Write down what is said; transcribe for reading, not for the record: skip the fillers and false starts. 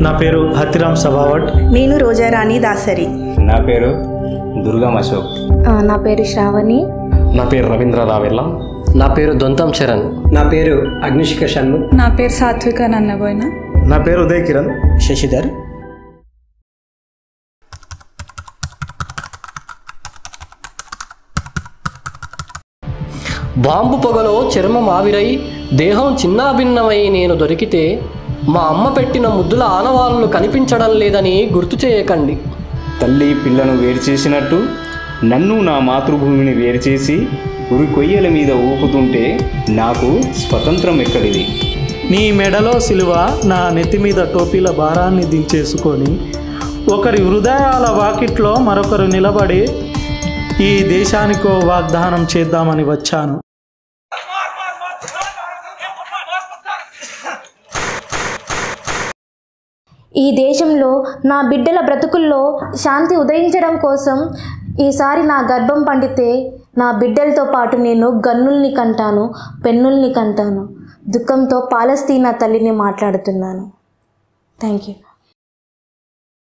నా పేరు హతిరామ్ సభావట్. నేను రోజారాణి దాసరి. నా పేరు దుర్గం అశోక్. నా పేరు శ్రావణి. నా పేరు రవీంద్ర రావెల్ల. నా పేరు దొంతం చరణ్. నా పేరు అగ్నిషిక షణ్ముఖ్. నా పేరు సాత్విక నన్నబోయిన. నా పేరు ఉదయ్ కిరణ్. శశిధర్. బాంబు పొగలో చర్మం ఆవిరై దేహం చిన్నాభిన్నమై నేను దొరికితే మా అమ్మ పెట్టిన ముద్దుల ఆనవాళ్ళు కనిపించడం లేదని గుర్తు చేయకండి. తల్లి పిల్లను వేరు చేసినట్టు నన్ను నా మాతృభూమిని వేరు చేసి ఉరి కొయ్యల మీద ఊపుతుంటే నాకు స్వతంత్రం ఎక్కడిది? నీ మెడలో సిలువ, నా నెత్తి మీద టోపీల భారాన్ని దించేసుకొని ఒకరి హృదయాల వాకిట్లో మరొకరు నిలబడి ఈ దేశానికో వాగ్దానం చేద్దామని వచ్చాను. ఈ దేశంలో నా బిడ్డల బ్రతుకుల్లో శాంతి ఉదయించడం కోసం ఈసారి నా గర్భం పండితే నా బిడ్డలతో పాటు నేను గన్నుల్ని కంటాను, పెన్నుల్ని కంటాను. దుఃఖంతో పాలస్తీనా తల్లిని మాట్లాడుతున్నాను. Thank you.